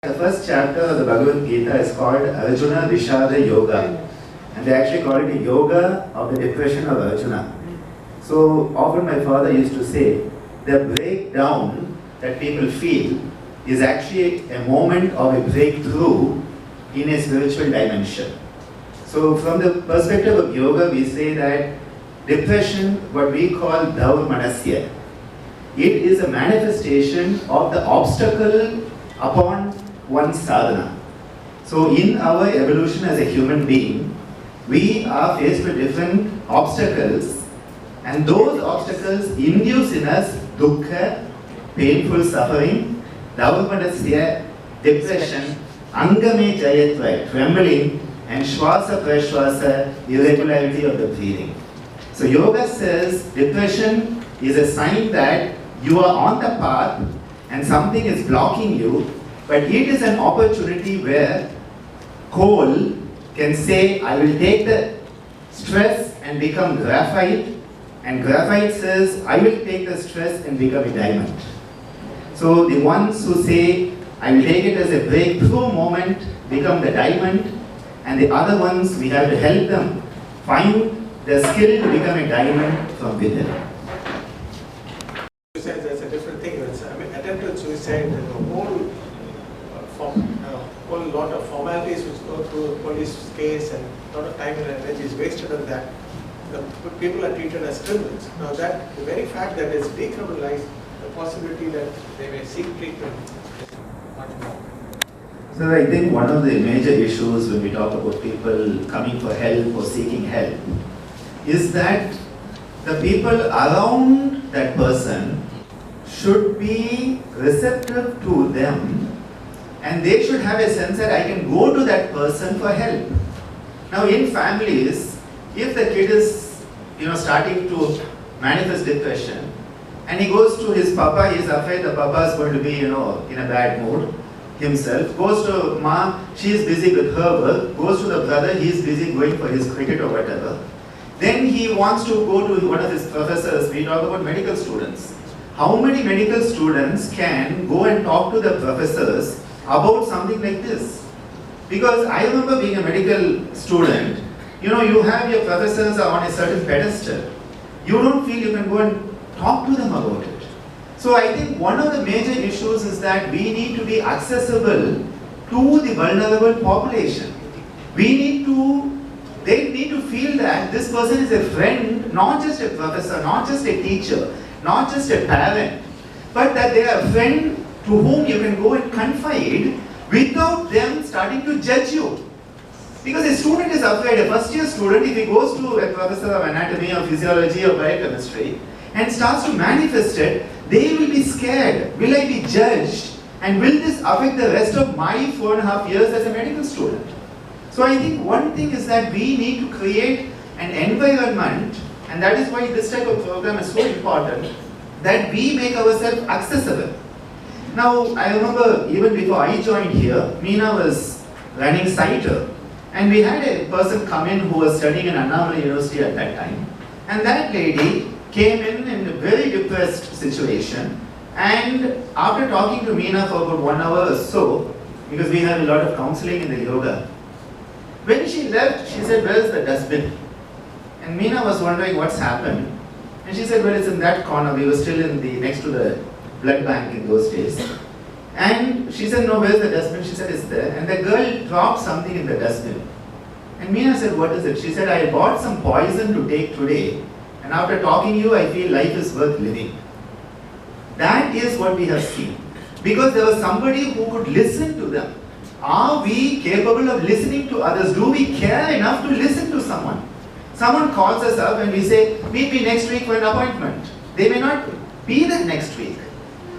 The first chapter of the Bhagavad Gita is called Arjuna Vishada Yoga, and they actually call it a yoga of the depression of Arjuna. So often my father used to say, the breakdown that people feel is actually a moment of a breakthrough in a spiritual dimension. So from the perspective of yoga, we say that depression, what we call Bhavanani, it is a manifestation of the obstacle upon one's sadhana. So in our evolution as a human being, we are faced with different obstacles, and those obstacles induce in us dukkha, painful suffering, Bhavanani, depression, angame jayatva, trembling, and shwasa prashwasa, irregularity of the breathing. So yoga says depression is a sign that you are on the path and something is blocking you, but it is an opportunity where coal can say, I will take the stress and become graphite, and graphite says, I will take the stress and become a diamond. So the ones who say, I will take it as a breakthrough moment, become the diamond, and the other ones, we have to help them find the skill to become a diamond from within. Suicide is a different thing. Attempted suicide, there's a whole lot of formalities which go through a police case, and a lot of time and energy is wasted on that. The people are treated as criminals. Now that, the very fact that it's decriminalized, the possibility that they may seek treatment is much more. So I think one of the major issues when we talk about people coming for help or seeking help is that the people around that person should be receptive to them, and they should have a sense that I can go to that person for help. Now in families, if the kid is starting to manifest depression and he goes to his papa, he is afraid the papa is going to be in a bad mood himself, goes to mom, she is busy with her work, goes to the brother, he is busy going for his cricket or whatever. Then he wants to go to one of his professors. We talk about medical students. How many medical students can go and talk to the professors about something like this? Because I remember being a medical student, you have your professors are on a certain pedestal. You don't feel you can go and talk to them about it. So I think one of the major issues is that we need to be accessible to the vulnerable population. They need to feel that this person is a friend, not just a professor, not just a teacher, not just a parent, but that they are a friend to whom you can go and confide without them starting to judge you. Because a student is afraid, a first year student, if he goes to a professor of anatomy or physiology or biochemistry and starts to manifest it, they will be scared. Will I be judged? And will this affect the rest of my 4.5 years as a medical student? So I think one thing is that we need to create an environment, and that is why this type of program is so important, that we make ourselves accessible. Now, I remember even before I joined here, Meena was running CITER, and we had a person come in who was studying in Annamalai University at that time, and that lady came in a very depressed situation, and after talking to Meena for about 1 hour or so, because we had a lot of counseling in the yoga, when she left, she said, where is the dustbin? And Meena was wondering what's happened. And she said, well, it's in that corner. We were still next to the blood bank in those days. And she said, no, where's the dustbin? She said, it's there. And the girl dropped something in the dustbin. And Meena said, what is it? She said, I bought some poison to take today. And after talking to you, I feel life is worth living. That is what we have seen. Because there was somebody who could listen to them. Are we capable of listening to others? Do we care enough to listen to someone? Someone calls us up and we say, meet me next week for an appointment. They may not be there next week.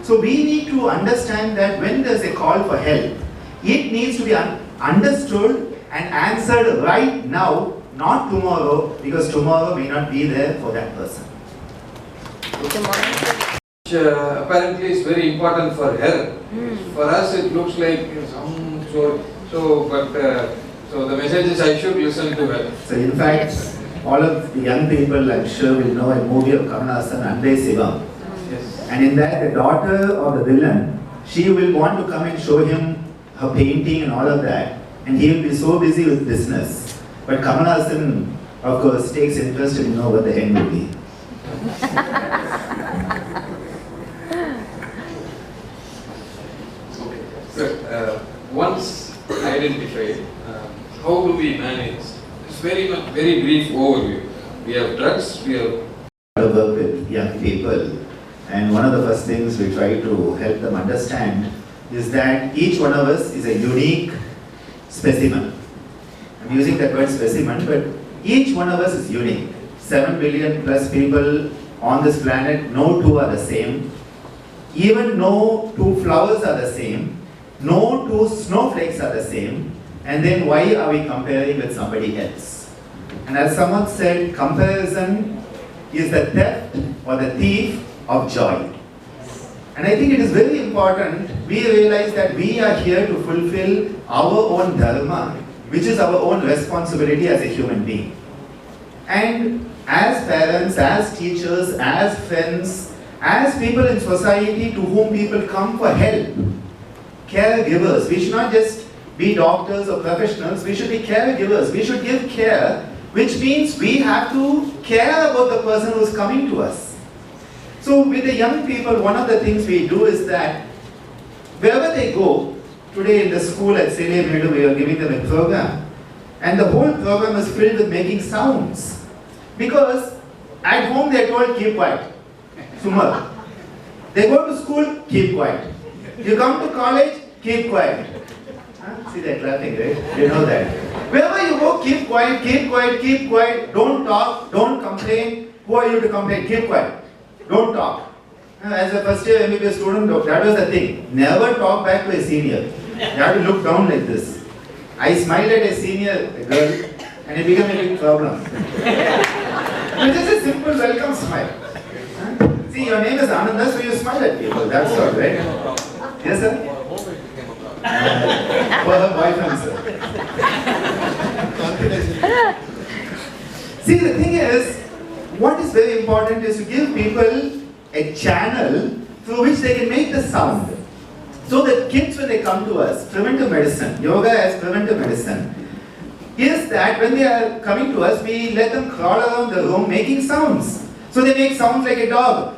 So we need to understand that when there's a call for help, it needs to be understood and answered right now, not tomorrow, because tomorrow may not be there for that person. Which apparently is very important for her. For us it looks like so the message is I should listen to her. So in fact, all of the young people I'm sure will know a movie of Kamal Haasan, Ande Sivam. Yes. And in that, the daughter of the villain, she will want to come and show him her painting and all of that, and he will be so busy with business. But Kamal Haasan, of course, takes interest in what the end will be. So, once identified, how do we manage? It's very brief overview. We have drugs, we have work with young people, and one of the first things we try to help them understand is that each one of us is a unique specimen. I'm using that word specimen, but each one of us is unique. 7 billion plus people on this planet, no two are the same. Even no two flowers are the same. No two snowflakes are the same. And then why are we comparing with somebody else? And as someone said, comparison is the theft or the thief of joy. And I think it is very important we realize that we are here to fulfill our own dharma, which is our own responsibility as a human being. And as parents, as teachers, as friends, as people in society to whom people come for help, caregivers, we should not just be doctors or professionals, we should be caregivers. We should give care, which means we have to care about the person who is coming to us. So with the young people, one of the things we do is that wherever they go, today in the school at Celia Meadow, we are giving them a program. And the whole program is filled with making sounds. Because at home they are told, keep quiet. Sumar. They go to school, keep quiet. You come to college, keep quiet. Huh? See, they're clapping, right? You know that. Wherever you go, keep quiet, keep quiet, keep quiet. Don't talk, don't complain. Who are you to complain? Keep quiet. Don't talk. As a first year MBBS student, that was the thing. Never talk back to a senior. You have to look down like this. I smiled at a senior girl and it became a big problem. But just a simple welcome smile. Huh? See, your name is Ananda, so you smile at people. That's all, right? Yes, sir? For her boyfriend, sir. See, the thing is, what is very important is to give people a channel through which they can make the sound. So the kids, when they come to us, preventive medicine, yoga as preventive medicine, is that when they are coming to us, we let them crawl around the room making sounds. So they make sounds like a dog.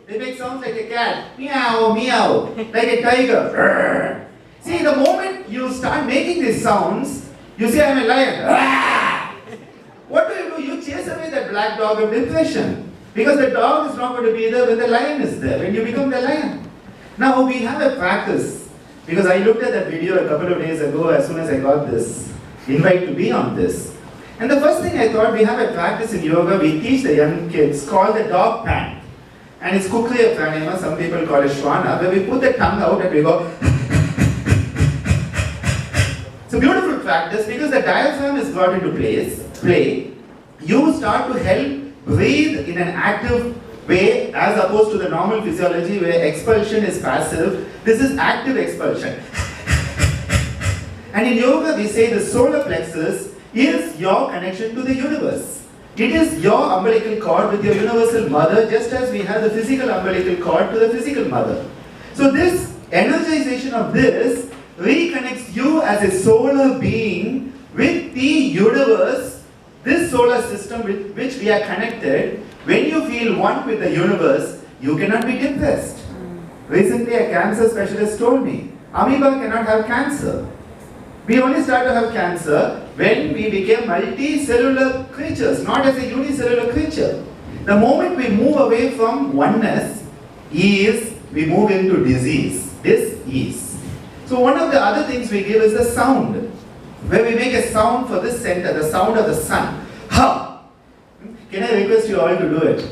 They make sounds like a cat. Meow, meow. Like a tiger. See, the moment you start making these sounds, you say, I'm a lion. What do? You chase away that black dog of depression. Because the dog is not going to be there when the lion is there, when you become the lion. Now we have a practice. Because I looked at that video a couple of days ago as soon as I got this invite to be on this. And the first thing I thought, we have a practice in yoga, we teach the young kids called the dog pan. And it's Kukriya pranayama, some people call it Shwana, where we put the tongue out and we go. It's a beautiful practice because the diaphragm is brought into play. You start to help breathe in an active way as opposed to the normal physiology where expulsion is passive. This is active expulsion. And in yoga we say the solar plexus is your connection to the universe. It is your umbilical cord with your universal mother, just as we have the physical umbilical cord to the physical mother. So this energization of this reconnects you as a solar being with the universe, this solar system with which we are connected. When you feel one with the universe, you cannot be depressed. Recently a cancer specialist told me, amoeba cannot have cancer. We only start to have cancer when we became multicellular creatures, not as a unicellular creature. The moment we move away from oneness, we move into disease, dis-ease. So one of the other things we give is the sound, where we make a sound for this center, the sound of the sun. Ha! Can I request you all to do it?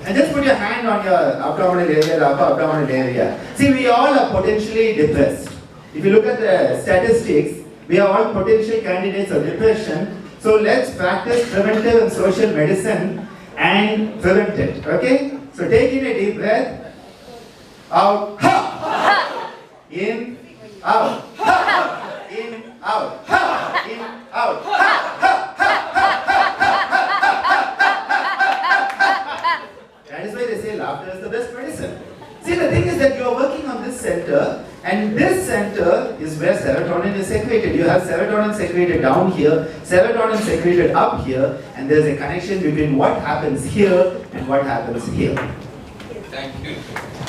And just put your hand on your abdominal area, the upper abdominal area. See, we all are potentially depressed. If you look at the statistics, we are all potential candidates of depression. So let's practice preventive and social medicine and prevent it. Okay? So take in a deep breath. Out. Ha! In. Out. Ha! In. Out. Ha! In. Out. Ha! Ha! Ha! That is why they say laughter is the best medicine. See, the thing is that you are working on this center, and this center is serotonin is secreted. You have serotonin secreted down here, serotonin secreted up here, and there's a connection between what happens here and what happens here. Thank you.